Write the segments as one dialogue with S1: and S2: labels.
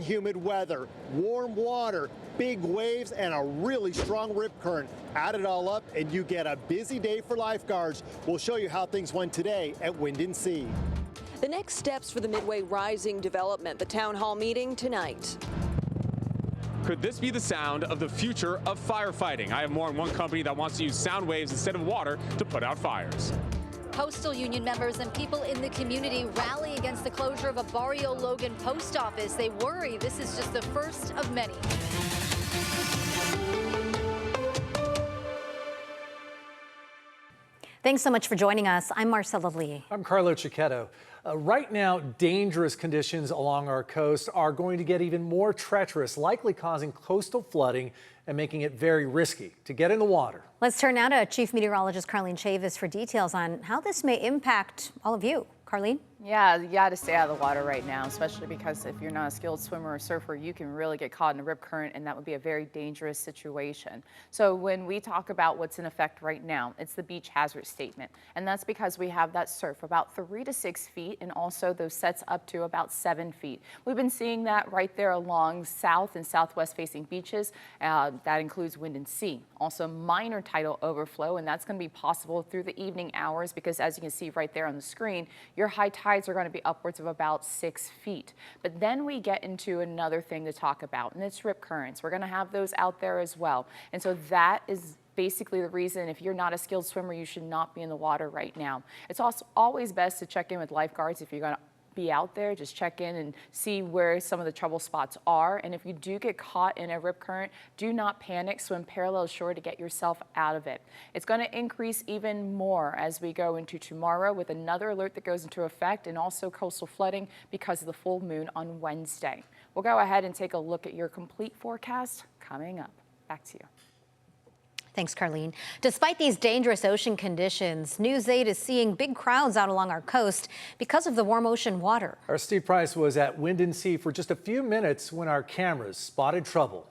S1: humid weather, warm water, big waves, and a really strong rip current. Add it all up and you get a busy day for lifeguards. We'll show you how things went today at Wind and Sea.
S2: The next steps for the Midway Rising development, the town hall meeting tonight.
S3: Could this be the sound of the future of firefighting? I have more on one company that wants to use sound waves instead of water to put out fires.
S4: Postal union members and people in the community rally against the closure of a Barrio Logan post office. They worry this is just the first of many.
S5: Thanks so much for joining us. I'm Marcella Lee.
S6: I'm Carlo Cicchetto. Right now, dangerous conditions along our coast are going to get even more treacherous, likely causing coastal flooding and making it very risky to get in the water.
S5: Let's turn now to Chief Meteorologist Carlene Chavis for details on how this may impact all of you. Carlene?
S7: Yeah, you got to stay out of the water right now, especially because if you're not a skilled swimmer or surfer, you can really get caught in a rip current, and that would be a very dangerous situation. So when we talk about what's in effect right now, it's the beach hazard statement, and that's because we have that surf about 3 to 6 feet, and also those sets up to about 7 feet. We've been seeing that right there along south and southwest facing beaches. That includes wind and sea. Also minor tidal overflow, and that's going to be possible through the evening hours because, as you can see right there on the screen, your high tides are going to be upwards of about 6 feet. But then we get into another thing to talk about, and it's rip currents. We're going to have those out there as well. And so that is basically the reason if you're not a skilled swimmer, you should not be in the water right now. It's also always best to check in with lifeguards if you're going to be out there. Just check in and see where some of the trouble spots are. And if you do get caught in a rip current, do not panic. Swim parallel shore to get yourself out of it. It's going to increase even more as we go into tomorrow with another alert that goes into effect, and also coastal flooding because of the full moon on Wednesday. We'll go ahead and take a look at your complete forecast coming up. Back to you.
S5: Thanks, Carlene. Despite these dangerous ocean conditions, News 8 is seeing big crowds out along our coast because of the warm ocean water.
S6: Our Steve Price was at Wind and Sea for just a few minutes when our cameras spotted trouble.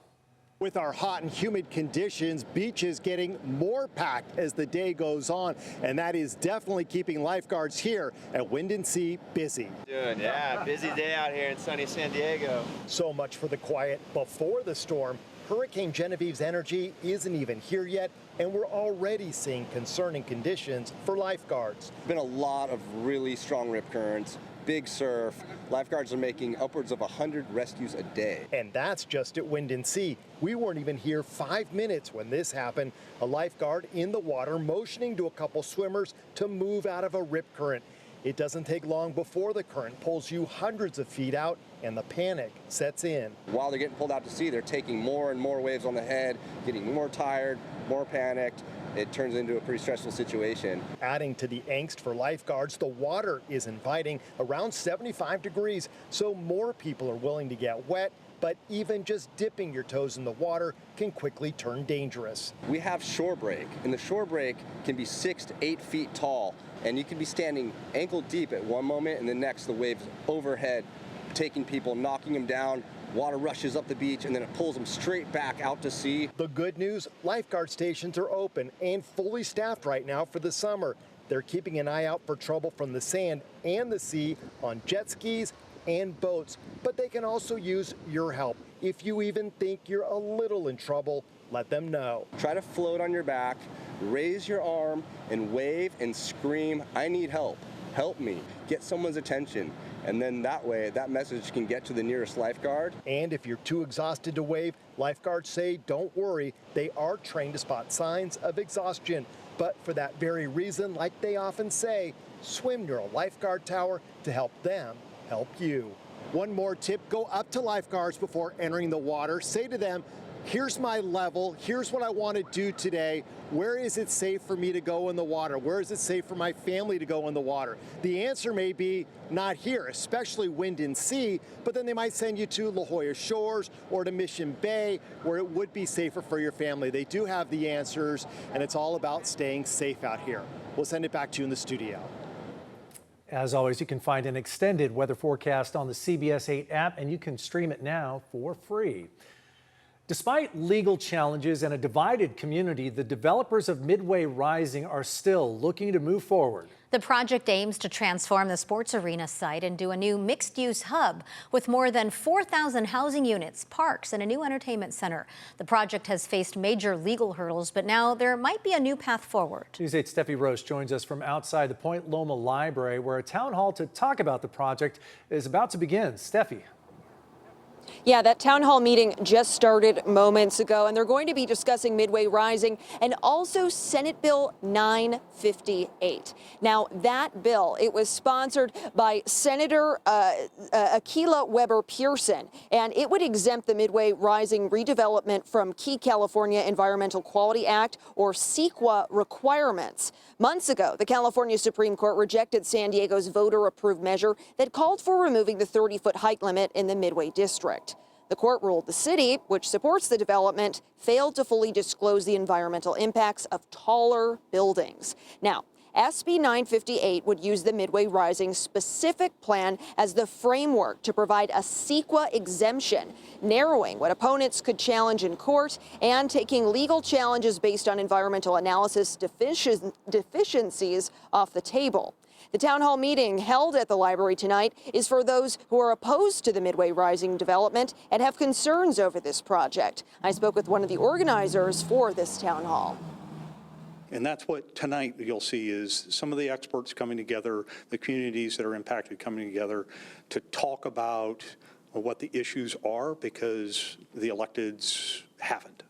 S1: With our hot and humid conditions, beaches getting more packed as the day goes on, and that is definitely keeping lifeguards here at Wind and Sea busy.
S8: Yeah, busy day out here in sunny San Diego.
S1: So much for the quiet before the storm. Hurricane Genevieve's energy isn't even here yet, and we're already seeing concerning conditions for lifeguards.
S8: Been a lot of really strong rip currents, big surf. Lifeguards are making upwards of 100 rescues a day.
S1: And that's just at Wind and Sea. We weren't even here 5 minutes when this happened. A lifeguard in the water motioning to a couple swimmers to move out of a rip current. It doesn't take long before the current pulls you hundreds of feet out and the panic sets in.
S8: While they're getting pulled out to sea, they're taking more and more waves on the head, getting more tired, more panicked. It turns into a pretty stressful situation.
S1: Adding to the angst for lifeguards, the water is inviting, around 75 degrees, so more people are willing to get wet. But even just dipping your toes in the water can quickly turn dangerous.
S8: We have shore break, and the shore break can be 6 to 8 feet tall, and you can be standing ankle deep at one moment, and the next the waves overhead, taking people, knocking them down. Water rushes up the beach, and then it pulls them straight back out to sea.
S1: The good news, lifeguard stations are open and fully staffed right now for the summer. They're keeping an eye out for trouble from the sand and the sea on jet skis and boats, but they can also use your help. If you even think you're a little in trouble, let them know.
S8: Try to float on your back, raise your arm, and wave and scream, "I need help, help me." Get someone's attention, and then that way, that message can get to the nearest lifeguard.
S1: And if you're too exhausted to wave, lifeguards say don't worry, they are trained to spot signs of exhaustion. But for that very reason, like they often say, swim near a lifeguard tower to help them help you. One more tip, go up to lifeguards before entering the water. Say to them, here's my level, here's what I want to do today. Where is it safe for me to go in the water? Where is it safe for my family to go in the water? The answer may be not here, especially Wind and Sea, but then they might send you to La Jolla Shores or to Mission Bay, where it would be safer for your family. They do have the answers, and it's all about staying safe out here. We'll send it back to you in the studio.
S6: As always, you can find an extended weather forecast on the CBS 8 app, and you can stream it now for free. Despite legal challenges and a divided community, the developers of Midway Rising are still looking to move forward.
S5: The project aims to transform the sports arena site into a new mixed-use hub with more than 4,000 housing units, parks, and a new entertainment center. The project has faced major legal hurdles, but now there might be a new path forward.
S6: News 8's Steffi Roche joins us from outside the Point Loma Library, where a town hall to talk about the project is about to begin. Steffi.
S2: Yeah, that town hall meeting just started moments ago, and they're going to be discussing Midway Rising and also Senate Bill 958. Now, that bill, it was sponsored by Senator Akilah Weber Pearson, and it would exempt the Midway Rising redevelopment from key California Environmental Quality Act, or CEQA, requirements. Months ago, the California Supreme Court rejected San Diego's voter-approved measure that called for removing the 30-foot height limit in the Midway district. The court ruled the city, which supports the development, failed to fully disclose the environmental impacts of taller buildings. Now, SB 958 would use the Midway Rising specific plan as the framework to provide a CEQA exemption, narrowing what opponents could challenge in court and taking legal challenges based on environmental analysis deficiencies off the table. The town hall meeting held at the library tonight is for those who are opposed to the Midway Rising development and have concerns over this project. I spoke with one of the organizers for this town hall.
S9: And that's what tonight you'll see is some of the experts coming together, the communities that are impacted coming together to talk about what the issues are, because the electeds haven't.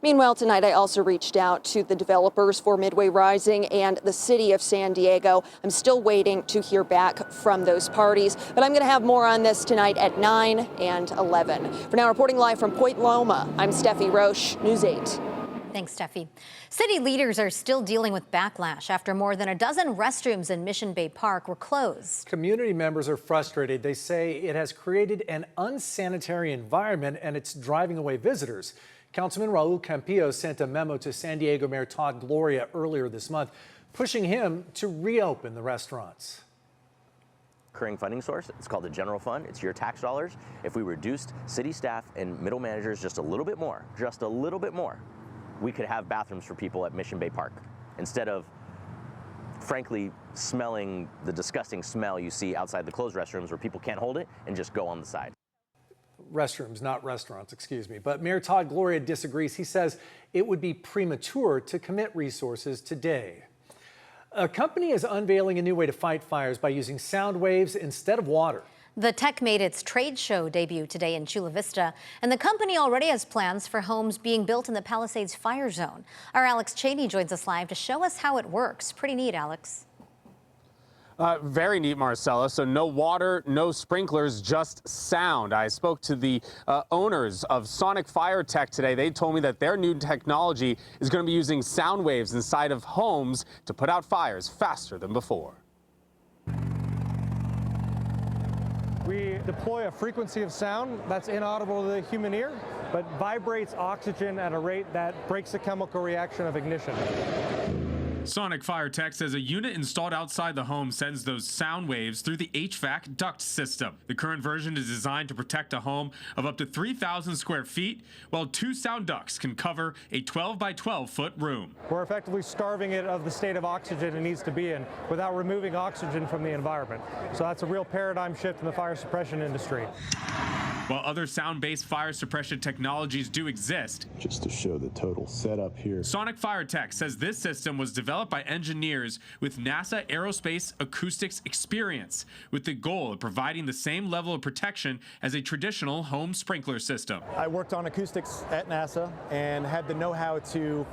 S2: Meanwhile, tonight I also reached out to the developers for Midway Rising and the city of San Diego. I'm still waiting to hear back from those parties, but I'm going to have more on this tonight at 9 and 11. For now, reporting live from Point Loma, I'm Steffi Roche, News 8.
S5: Thanks, Steffi. City leaders are still dealing with backlash after more than a dozen restrooms in Mission Bay Park were closed.
S6: Community members are frustrated. They say it has created an unsanitary environment and it's driving away visitors. Councilman Raul Campillo sent a memo to San Diego Mayor Todd Gloria earlier this month, pushing him to reopen the restaurants.
S10: Recurring funding source, it's called the general fund. It's your tax dollars. If we reduced city staff and middle managers just a little bit more, we could have bathrooms for people at Mission Bay Park instead of, frankly, smelling the disgusting smell you see outside the closed restrooms where people can't hold it and just go on the side.
S6: Restrooms, not restaurants, excuse me. But Mayor Todd Gloria disagrees. He says it would be premature to commit resources today. A company is unveiling a new way to fight fires by using sound waves instead of water.
S5: The tech made its trade show debut today in Chula Vista, and the company already has plans for homes being built in the Palisades fire zone. Our Alex Cheney joins us live to show us how it works. Pretty neat, Alex.
S3: Very neat, Marcella. So no water, no sprinklers, just sound. I spoke to the owners of Sonic Fire Tech today. They told me that their new technology is going to be using sound waves inside of homes to put out fires faster than before.
S11: We deploy a frequency of sound that's inaudible to the human ear, but vibrates oxygen at a rate that breaks the chemical reaction of ignition.
S3: Sonic Fire Tech says a unit installed outside the home sends those sound waves through the HVAC duct system. The current version is designed to protect a home of up to 3,000 square feet, while 2 sound ducts can cover a 12 by 12 foot room.
S11: We're effectively starving it of the state of oxygen it needs to be in without removing oxygen from the environment. So that's a real paradigm shift in the fire suppression industry.
S3: While other sound-based fire suppression technologies do exist,
S12: just to show the total setup here,
S3: Sonic Fire Tech says this system was developed by engineers with NASA Aerospace Acoustics experience, with the goal of providing the same level of protection as a traditional home sprinkler system.
S11: I worked on acoustics at NASA and had the know-how to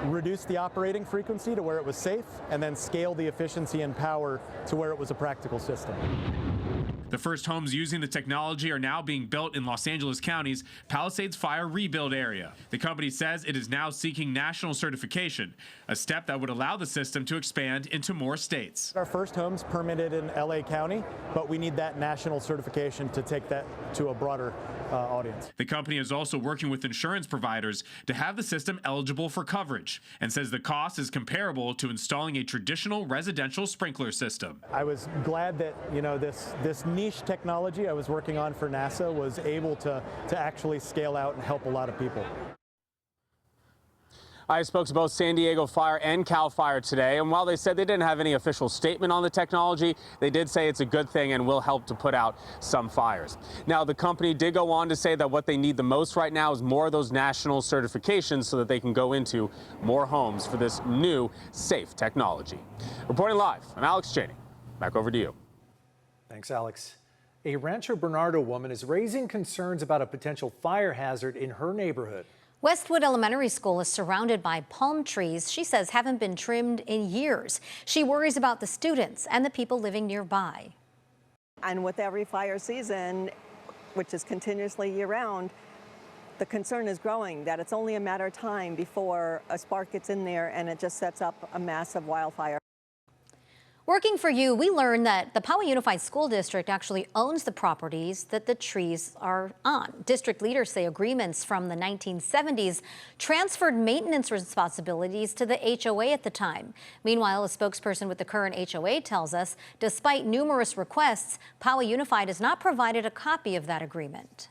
S11: reduce the operating frequency to where it was safe and then scale the efficiency and power to where it was a practical system.
S3: The first homes using the technology are now being built in Los Angeles County's Palisades Fire Rebuild area. The company says it is now seeking national certification, a step that would allow the system to expand into more states.
S11: Our first home's permitted in LA County, but we need that national certification to take that to a broader audience.
S13: The company is also working with insurance providers to have the system eligible for coverage and says the cost is comparable to installing a traditional residential sprinkler system.
S11: I was glad that, this niche technology I was working on for NASA was able to actually scale out and help a lot of people.
S3: I spoke to both San Diego Fire and CAL FIRE today, and while they said they didn't have any official statement on the technology, they did say it's a good thing and will help to put out some fires. Now, the company did go on to say that what they need the most right now is more of those national certifications so that they can go into more homes for this new, safe technology. Reporting live, I'm Alex Cheney. Back over to you.
S6: Thanks, Alex. A Rancho Bernardo woman is raising concerns about a potential fire hazard in her neighborhood.
S5: Westwood Elementary School is surrounded by palm trees she says haven't been trimmed in years. She worries about the students and the people living nearby.
S14: And with every fire season, which is continuously year-round, the concern is growing that it's only a matter of time before a spark gets in there and it just sets up a massive wildfire.
S5: Working for you, we learned that the Poway Unified School District actually owns the properties that the trees are on. District leaders say agreements from the 1970s transferred maintenance responsibilities to the HOA at the time. Meanwhile, a spokesperson with the current HOA tells us, despite numerous requests, Poway Unified has not provided a copy of that agreement.